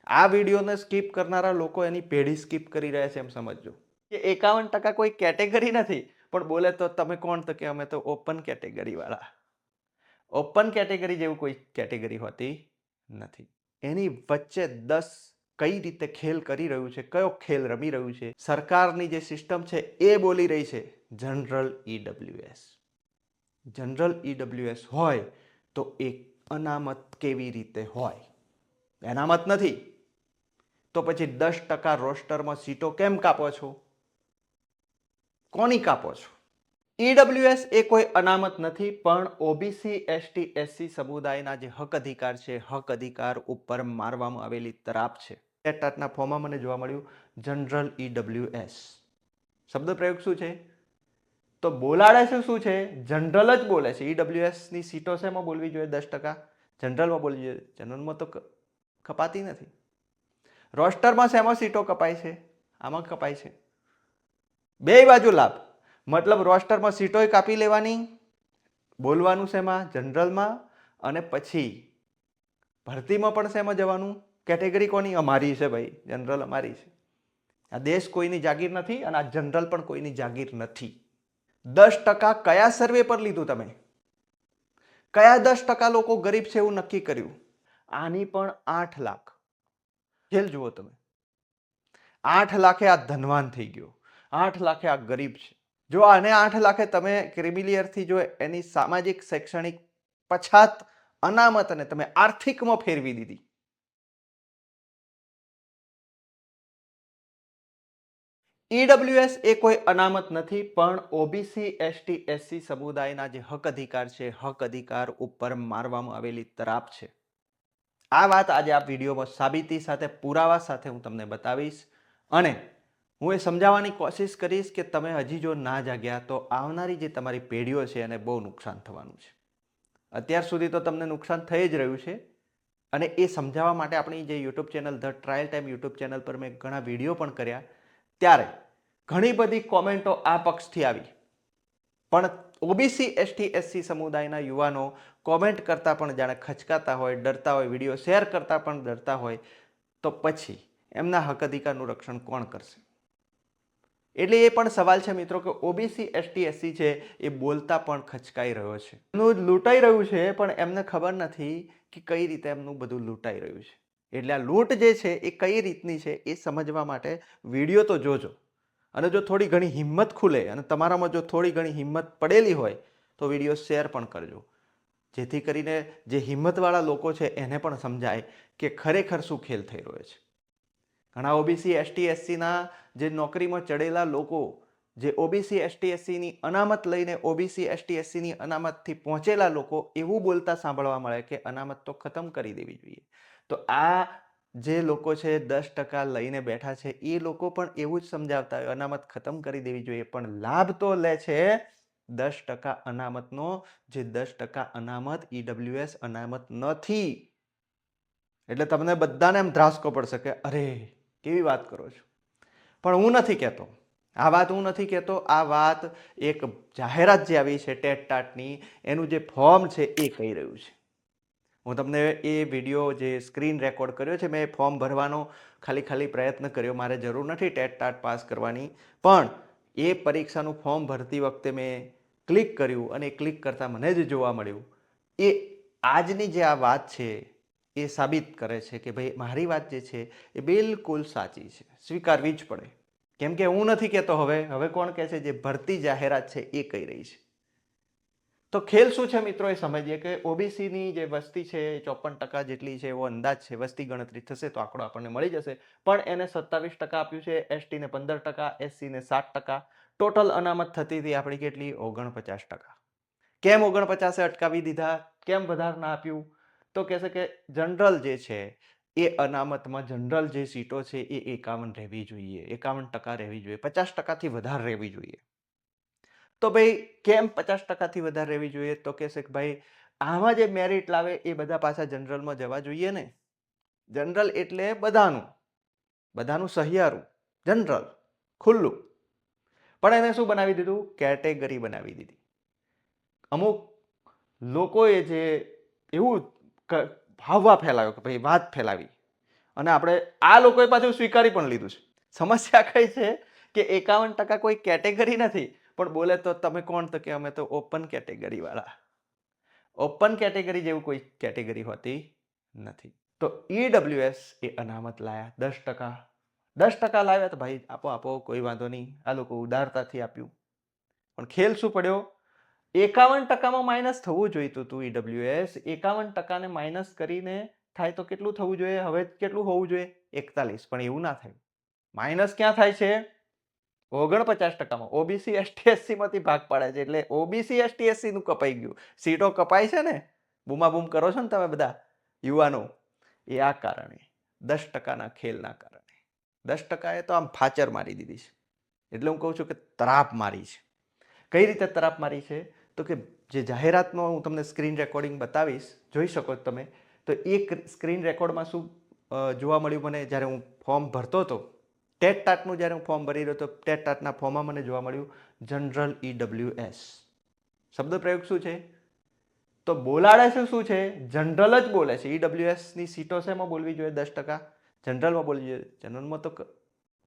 આ વિડીયોને સ્કીપ કરનારા લોકો એની પેઢી સ્કીપ કરી રહ્યા છે એમ સમજજો કે 51% કોઈ કેટેગરી નથી, પણ બોલે તો તમે કોણ? તો કે અમે તો ઓપન કેટેગરી વાળા. ઓપન કેટેગરી જેવું કોઈ કેટેગરી હોતી નથી. એની વચ્ચે 10 કઈ રીતે ખેલ કરી રહ્યું છે, કયો ખેલ રમી રહ્યું છે, સરકારની જે સિસ્ટમ છે એ બોલી રહી છે જનરલ ઈડબ્લ્યુએસ. જનરલ ઈડબ્લ્યુએસ હોય તો એક અનામત કેવી રીતે હોય? અનામત નથી તો પછી 10% રોસ્ટરમાં સીટો કેમ કાપો છો? કોની કાપો છો? ઈડબ્લ્યુએસ એ કોઈ અનામત નથી, પણ ઓબીસી એસટી એસસી સમુદાયના જે હક અધિકાર છે, હક અધિકાર ઉપર મારવામાં આવેલી તરાપ છે. ટેટના ફોર્મમાં મને જોવા મળ્યું જનરલ ઈડબ્લ્યુએસ. શબ્દ પ્રયોગ શું છે? તો બોલાડે છે શું છે? જનરલ જ બોલે છે. ઈડબ્લ્યુએસ ની સીટો શેમાં બોલવી જોઈએ? 10% જનરલમાં બોલવી જોઈએ. જનરલમાં તો કપાતી નથી. રોસ્ટરમાં શેમાં સીટો કપાય છે? આમાં કપાય છે. બે બાજુ લાભ. મતલબ રોસ્ટરમાં સીટોય કાપી લેવાની, બોલવાનું શેમાં? જનરલમાં, અને પછી ભરતીમાં પણ શેમાં જવાનું? કેટેગરી કોની? અમારી છે ભાઈ, જનરલ અમારી છે. આ દેશ કોઈની જાગીર નથી અને આ જનરલ પણ કોઈની જાગીર નથી. 10% કયા સર્વે પર લીધું તમે? કયા 10% લોકો ગરીબ છે એવું નક્કી કર્યું? આની પણ 8 લાખ. ખેલ જુઓ તમે. 8 લાખે આ ધનવાન થઈ ગયો, 8 લાખે આ ગરીબ છે. જો આને 8 લાખે તમે ક્રિમિલિયરથી જો એની સામાજિક શૈક્ષણિક પછાત અનામતને તમે આર્થિકમાં ફેરવી દીધી. ઈડબ્લ્યુએસ એ કોઈ અનામત નથી, પણ ઓબીસી એસટી એસસી સમુદાયના જે હક અધિકાર છે, હક અધિકાર ઉપર મારવામાં આવેલી તરાપ છે. આ વાત આજે આ વિડીયોમાં સાબિતી સાથે, પુરાવા સાથે હું તમને બતાવીશ, અને હું એ સમજાવવાની કોશિશ કરીશ કે તમે હજી જો ના જાગ્યા તો આવનારી જે તમારી પેઢીઓ છે એને બહુ નુકસાન થવાનું છે. અત્યાર સુધી તો તમને નુકસાન થઈ જ રહ્યું છે, અને એ સમજાવવા માટે આપણી જે YouTube channel the trial time YouTube channel પર મેં ઘણા વિડીયો પણ કર્યા, ત્યારે ઘણી બધી કોમેન્ટો આ પક્ષથી આવી. પણ ઓબીસી એસટી એસસી સમુદાયના યુવાનો કોમેન્ટ કરતા પણ જાણે ખચકાતા હોય, ડરતા હોય, વિડીયો શેર કરતા પણ ડરતા હોય, તો પછી એમના હક અધિકારનું રક્ષણ કોણ કરશે? એટલે એ પણ સવાલ છે મિત્રો કે ઓબીસી એસટી એસસી છે એ બોલતા પણ ખચકાઈ રહ્યો છે, એમનું લૂંટાઈ રહ્યું છે, પણ એમને ખબર નથી કે કઈ રીતે એમનું બધું લૂંટાઈ રહ્યું છે. એટલે આ લૂંટ જે છે એ કઈ રીતની છે એ સમજવા માટે વિડીયો તો જોજો, અને જો થોડી ઘણી હિંમત ખુલે અને તમારામાં જો થોડી ઘણી હિંમત પડેલી હોય તો વિડીયો શેર પણ કરજો, જેથી કરીને જે હિંમતવાળા લોકો છે એને પણ સમજાય કે ખરેખર શું ખેલ થઈ રહ્યો છે. ઘણા ઓબીસી એસટી એસસીના જે નોકરીમાં ચડેલા લોકો, જે ઓબીસી એસટી એસસીની અનામત લઈને ઓબીસી એસટી એસસીની અનામતથી પહોંચેલા લોકો એવું બોલતા સાંભળવા મળે કે અનામત તો ખતમ કરી દેવી જોઈએ. તો આ જે લોકો છે 10% લઈને બેઠા છે એ લોકો પણ એવું જ સમજાવતા હોય અનામત ખતમ કરી દેવી જોઈએ, પણ લાભ તો લે છે 10% અનામતનો, જે 10% અનામત ઈડબ્લ્યુએસ અનામત નથી. એટલે તમને બધાને એમ ધ્રાસકો પડશે કે અરે કેવી વાત કરો છો, પણ હું નથી કહેતો આ વાત, હું નથી કહેતો આ વાત. એક જાહેરાત જે આવી છે ટેટ-ટાટની, એનું જે ફોર્મ છે એ કહી રહ્યું છે. હું તમને એ વિડીયો જે સ્ક્રીન રેકોર્ડ કર્યો છે, મેં ફોર્મ ભરવાનો ખાલી પ્રયત્ન કર્યો, મારે જરૂર નથી ટેટ-ટાટ પાસ કરવાની, પણ એ પરીક્ષાનું ફોર્મ ભરતી વખતે મેં ક્લિક કર્યું અને ક્લિક કરતાં મને જ જોવા મળ્યું એ આજની જે આ વાત છે એ સાબિત કરે છે કે ભાઈ મારી વાત જે છે એ બિલકુલ સાચી છે, સ્વીકારવી જ પડે. કેમ કે હું નથી કહેતો, હવે કોણ કહે છે? જે ભરતી જાહેરાત છે એ કહી રહી છે. તો ખેલ શું છે મિત્રો એ સમજીએ કે ઓબીસીની જે વસ્તી છે 54% જેટલી છે, એવો અંદાજ છે, વસ્તી ગણતરી થશે તો આંકડો આપણને મળી જશે, પણ એને 27% આપ્યું છે, એસટીને 15%, એસસીને 7%. ટોટલ અનામત થતી હતી આપણી કેટલી? 49%. કેમ 49 અટકાવી દીધા? કેમ વધારે ના આપ્યું? તો કહેશે કે જનરલ જે છે એ અનામતમાં જનરલ જે સીટો છે એ 51 રહેવી જોઈએ, 51% રહેવી જોઈએ, 50%થી વધારે રહેવી જોઈએ. તો ભાઈ કેમ 50%થી વધારે રહેવી જોઈએ? તો કહેશે કે ભાઈ આમાં જે મેરિટ લાવે એ બધા પાછા જનરલમાં જવા જોઈએ ને. જનરલ એટલે બધાનું સહિયારું, જનરલ ખુલ્લું. પણ એને શું બનાવી દીધું? કેટેગરી બનાવી દીધી. અમુક લોકોએ જે એવું ભાવવા ફેલાવ્યો કે ભાઈ વાત ફેલાવી, અને આપણે આ લોકોએ પાછું સ્વીકારી પણ લીધું છે. સમસ્યા કઈ છે કે 51% કોઈ કેટેગરી નથી, પણ બોલે તો તમે કોણ? તો કે અમે તો ઓપન કેટેગરી વાળા. ઓપન કેટેગરી જેવું કોઈ કેટેગરી હોતી નથી. તો ઈડબ્લ્યુએસ એ અનામત લાયા 10%. 10% લાવ્યા તો ભાઈ આપો કોઈ વાંધો નહીં, આ લોકો ઉદારતાથી આપ્યું. પણ ખેલ શું પડ્યો? 51%માં માઇનસ થવું જોઈતું હતું ઈડબ્લ્યુએસ. 51%ને માઇનસ કરીને થાય તો કેટલું થવું જોઈએ? હવે કેટલું હોવું જોઈએ? 41. પણ એવું ના થયું. માઇનસ ક્યાં થાય છે? 49%માં. ઓબીસી એસટી એસસી માંથી ભાગ પાડે છે, એટલે ઓબીસી એસટી એસસી નું કપાઈ ગયું. સીટો કપાય છે ને, બૂમાબૂમ કરો છો ને તમે બધા યુવાનો, એ આ કારણે 10%ના ખેલના કારણે. 10%એ તો આમ ફાચર મારી દીધી છે. એટલે હું કહું છું કે તરાપ મારી છે. કઈ રીતે તરાપ મારી છે? તો કે જે જાહેરાતમાં હું તમને સ્ક્રીન રેકોર્ડિંગ બતાવીશ, જોઈ શકો તમે. તો એ સ્ક્રીન રેકોર્ડમાં શું જોવા મળ્યું મને જ્યારે હું ફોર્મ ભરતો હતો, ટેટ ટાટનું જ્યારે હું ફોર્મ ભરી રહ્યો હતો, ટેટ ટાટના ફોર્મમાં મને જોવા મળ્યું જનરલ ઈડબ્લ્યુએસ. શબ્દ પ્રયોગ શું છે? તો બોલાડે છે શું છે? જનરલ જ બોલે છે. ઈડબ્લ્યુએસની સીટો શેમાં બોલવી જોઈએ? 10%. જનરલમાં બોલવી જોઈએ. જનરલમાં તો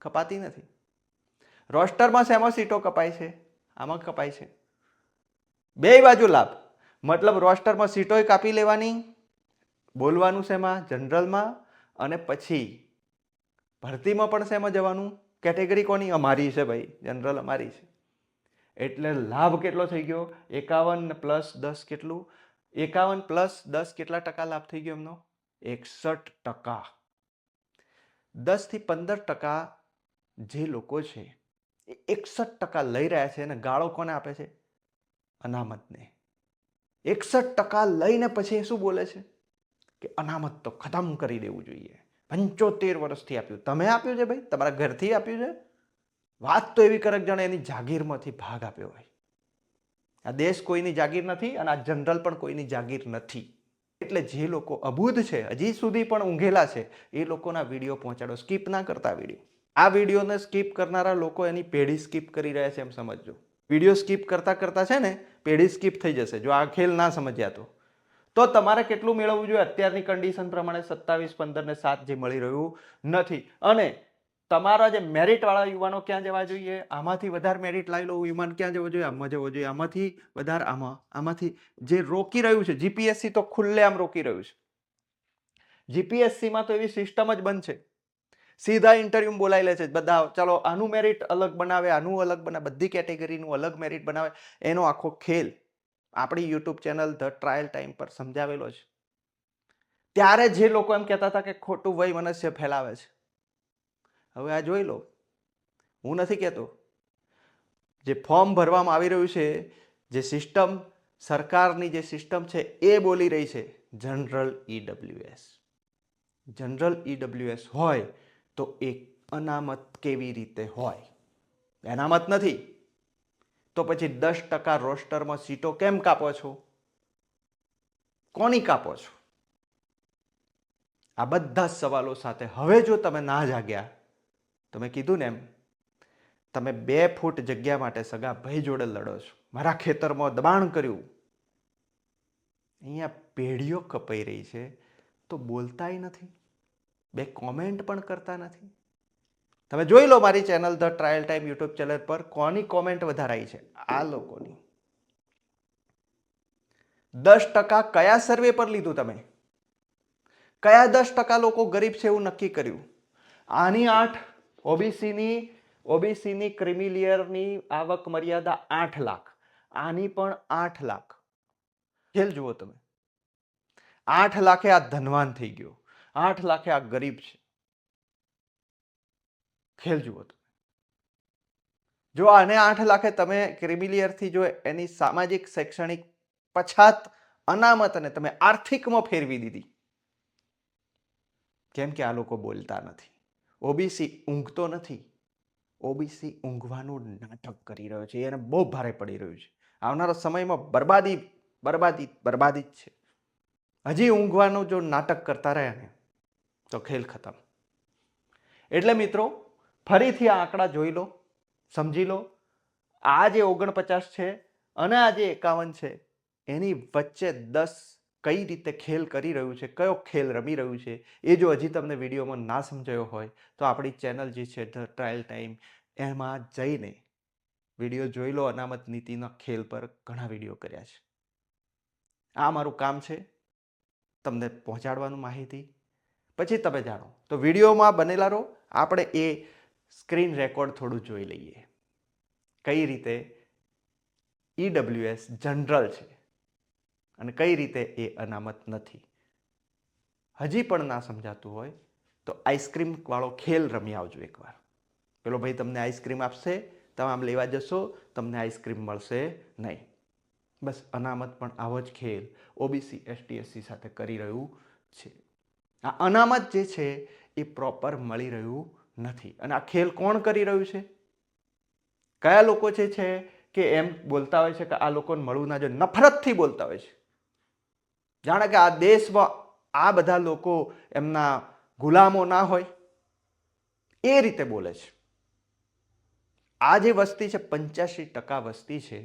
કપાતી નથી. રોસ્ટરમાં શેમાં સીટો કપાય છે? આમાં કપાય છે. બે બાજુ લાભ. મતલબ રોસ્ટરમાં સીટોય કાપી લેવાની, બોલવાનું શેમાં? જનરલમાં. અને પછી ભરતીમાં પણ શેમાં જવાનું? કેટેગરી કોની? અમારી છે ભાઈ, જનરલ અમારી છે. એટલે લાભ કેટલો થઈ ગયો? 51 પ્લસ 10 કેટલું? 51 પ્લસ 10 કેટલા ટકા લાભ થઈ ગયો એમનો? 61%. 10 થી 15% જે લોકો છે એ 61% લઈ રહ્યા છે, અને ગાળો કોને આપે છે? અનામતને. 61% લઈને પછી શું બોલે છે કે અનામત તો ખતમ કરી દેવું જોઈએ. 75 વર્ષથી આપ્યું. તમે આપ્યું છે ભાઈ? તમારા ઘરથી આપ્યું છે? વાત તો એવી કરે જાણે એની જાગીરમાંથી ભાગ આપ્યો હોય. આ દેશ કોઈની જાગીર નથી, અને આ જનરલ પણ કોઈની જાગીર નથી. એટલે જે લોકો અબૂધ છે, હજી સુધી પણ ઊંઘેલા છે, એ લોકોના વિડીયો પહોંચાડો. સ્કીપ ના કરતા વિડીયો. આ વિડીયોને સ્કીપ કરનારા લોકો એની પેઢી સ્કીપ કરી રહ્યા છે એમ સમજજો. વિડીયો સ્કીપ કરતા કરતા છે ને પેઢી સ્કીપ થઈ જશે જો આ ખેલ ના સમજ્યા તો તમારે કેટલું મેળવવું જોઈએ? અત્યારની કન્ડિશન પ્રમાણે 27, 15 ને 7 જે મળી રહ્યું નથી. અને તમારા જે મેરિટ વાળા યુવાનો ક્યાં જવા જોઈએ? આમાંથી વધારે મેરિટ લાવી લો યુવાન ક્યાં જવો જોઈએ? આમાં જવો જોઈએ. આમાંથી વધારે આમાં. આમાંથી જે રોકી રહ્યું છે, જીપીએસસી તો ખુલ્લેઆમ રોકી રહ્યું છે. જીપીએસસીમાં તો એવી સિસ્ટમ જ બંધ છે. સીધા ઇન્ટરવ્યુ બોલાવી લે છે બધા. ચલો આનું મેરિટ અલગ બનાવે, આનું અલગ બનાવે, બધી કેટેગરીનું અલગ મેરિટ બનાવે. એનો આખો ખેલ આપણી YouTube channel the trial time પર સમજાવેલો છે. ત્યારે જે લોકો એમ કહેતા હતા કે ખોટું વૈમનસ્ય ફેલાવે છે, હવે આ જોઈ લો. હું નથી કહેતો. જે ફોર્મ ભરવામાં આવી રહ્યું છે, જે સિસ્ટમ સરકારની જે સિસ્ટમ છે એ બોલી રહી છે જનરલ ઈડબ્લ્યુએસ. જનરલ ઈડબ્લ્યુએસ હોય તો એક અનામત કેવી રીતે હોય? અનામત નથી તો પછી 10% રોસ્ટરમાં સીટો કેમ કાપો છો? કોની કાપો છો? આ બધા સવાલો સાથે હવે જો તમે ના જાગ્યા, તમે કીધું ને એમ, તમે 2 ફૂટ જગ્યા માટે સગા ભાઈ જોડે લડો છો. મારા ખેતરમાં દબાણ કર્યું, અહીંયા પેઢીઓ કપાઈ રહી છે તો બોલતાય નથી, 2 કોમેન્ટ પણ કરતા નથી. તમે જોઈ લો મારી channel the trial time YouTube channel પર કોની કોમેન્ટ વધારે આવી છે? આ લોકોની. 10% કયા સર્વે પર લીધું તમે? કયા 10% લોકો ગરીબ છે એવું નક્કી કર્યું? આની 8 ઓબીસીની ક્રિમિલિયરની આવક મર્યાદા 8 લાખ. આની પણ 8 લાખ. ખેલ જુઓ તમે. 8 લાખે આ ધનવાન થઈ ગયો, 8 લાખે આ ગરીબ છે. ખેલ જુઓ તમે. જો આને 8 લાખે તમે ક્રિમિલિયરથી જો એની સામાજિક શૈક્ષણિક પછાત અનામતને તમે આર્થિકમાં ફેરવી દીધી. કેમ કે આ લોકો બોલતા નથી. ઓબીસી ઊંઘતો નથી. ઓબીસી ઊંઘવાનું નાટક કરી રહ્યો છે. એને બહુ ભારે પડી રહ્યું છે. આવનારા સમયમાં બરબાદી જ છે. હજી ઊંઘવાનું જો નાટક કરતા રહ્યા ને તો ખેલ ખતમ. એટલે મિત્રો ફરીથી આ આંકડા જોઈ લો, સમજી લો. આ જે 49 છે અને આ જે 51 છે એની વચ્ચે 10 કઈ રીતે ખેલ કરી રહ્યું છે, કયો ખેલ રમી રહ્યું છે, એ જો હજી તમને વિડીયોમાં ના સમજાયો હોય તો આપણી ચેનલ જે છે ધ ટ્રાયલ ટાઈમ એમાં જઈને વિડીયો જોઈ લો. અનામત નીતિના ખેલ પર ઘણા વિડીયો કર્યા છે. આ મારું કામ છે તમને પહોંચાડવાનું માહિતી. પછી તમે જાણો તો વિડીયોમાં બનેલા રહો. આપણે એ સ્ક્રીન રેકોર્ડ થોડું જોઈ લઈએ કઈ રીતે EWS જનરલ છે અને કઈ રીતે એ અનામત નથી. હજી પણ ના સમજાતું હોય તો આઈસ્ક્રીમ વાળો ખેલ રમી આવજો એકવાર. પેલો ભાઈ તમને આઈસ્ક્રીમ આપશે, તમે આમ લેવા જશો, તમને આઈસ્ક્રીમ મળશે નહીં. બસ અનામત પણ આવો જ ખેલ ઓબીસી ST SC સાથે કરી રહ્યું છે. આ અનામત જે છે એ પ્રોપર મળી રહ્યું નથી. અને આ ખેલ કોણ કરી રહ્યું છે? કયા લોકો જે છે કે એમ બોલતા હોય છે કે આ લોકોને મળવું ના જોઈએ, નફરતથી બોલતા હોય છે, જાણે કે આ દેશમાં આ બધા લોકો એમના ગુલામો ના હોય એ રીતે બોલે છે. આ જે વસ્તી છે 85% વસ્તી છે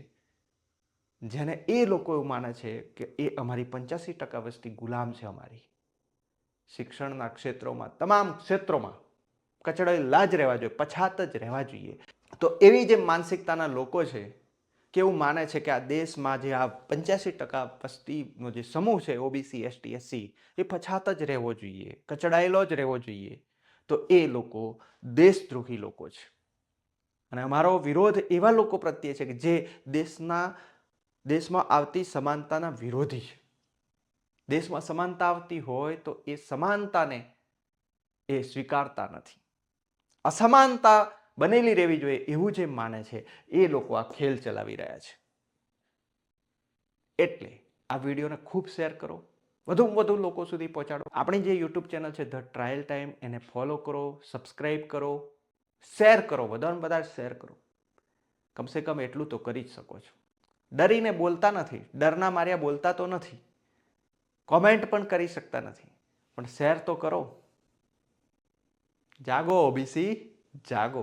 જેને એ લોકો એવું માને છે કે એ અમારી 85% વસ્તી ગુલામ છે. અમારી શિક્ષણના ક્ષેત્રોમાં, તમામ ક્ષેત્રોમાં કચડાયેલા જ રહેવા જોઈએ, પછાત જ રહેવા જોઈએ. તો એવી જે માનસિકતાના લોકો છે કે એવું માને છે કે આ દેશમાં જે આ 85% વસ્તીનો જે સમૂહ છે ઓબીસી ST SC એ પછાત જ રહેવો જોઈએ, કચડાયેલો જ રહેવો જોઈએ. તો એ લોકો દેશદ્રોહી લોકો છે. અને અમારો વિરોધ એવા લોકો પ્રત્યે છે કે જે દેશમાં આવતી સમાનતાના વિરોધી છે. દેશમાં સમાનતા આવતી હોય તો એ સમાનતાને એ સ્વીકારતા નથી. અસમાનતા બનેલી રહેવી જોઈએ એવું જે માને છે એ લોકો આ ખેલ ચલાવી રહ્યા છે. એટલે આ વિડીયોને ખૂબ શેર કરો, વધુમાં વધુ લોકો સુધી પહોંચાડો. આપણી જે યુટ્યુબ ચેનલ છે ધ ટ્રાયલ ટાઈમ એને ફોલો કરો, સબસ્ક્રાઈબ કરો, શેર કરો, વધારે બધા શેર કરો. કમસે કમ એટલું તો કરી જ શકો છો. ડરીને બોલતા નથી, ડરના માર્યા બોલતા તો નથી, કોમેન્ટ પણ કરી શકતા નથી, પણ શેર તો કરો. જાગો ઓબીસી, જાગો.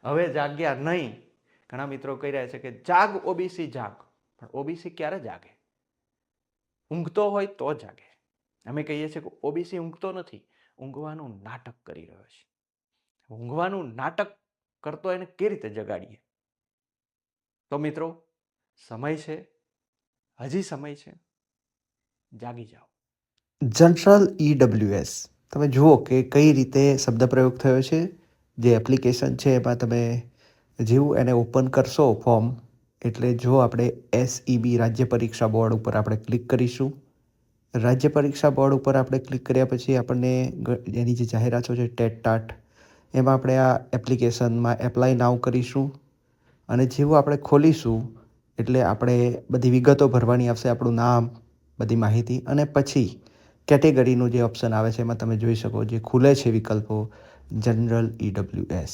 હવે જાગ્યા નહીં. ઘણા મિત્રો કહી રહ્યા છે કે જાગ ઓબીસી જાગ, પણ ઓબીસી ક્યારે જાગે? ઊંઘતો હોય તો જાગે. અમે કહીએ છીએ કે ઓબીસી ઊંઘતો નથી, ઊંઘવાનું નાટક કરી રહ્યો છે. ઊંઘવાનું નાટક કરતો એને કેવી રીતે જગાડીએ? તો મિત્રો સમય છે, હજી સમય છે, જાગી જાઓ. જનરલ EWS તમે જુઓ કે કઈ રીતે શબ્દ પ્રયોગ થયો છે. જે એપ્લિકેશન છે એમાં તમે જેવું એને ઓપન કરશો ફોર્મ, એટલે જો આપણે SEB રાજ્ય પરીક્ષા બોર્ડ ઉપર આપણે ક્લિક કરીશું. રાજ્ય પરીક્ષા બોર્ડ ઉપર આપણે ક્લિક કર્યા પછી આપણને એની જે જાહેરાતો છે ટેટ એમાં આપણે આ એપ્લિકેશનમાં એપ્લાય નાવ કરીશું. અને જેવું આપણે ખોલીશું એટલે આપણે બધી વિગતો ભરવાની આવશે, આપણું નામ, બધી માહિતી. અને પછી કેટેગરીનું જે ઓપ્શન આવે છે એમાં તમે જોઈ શકો જે ખુલે છે વિકલ્પો જનરલ EWS.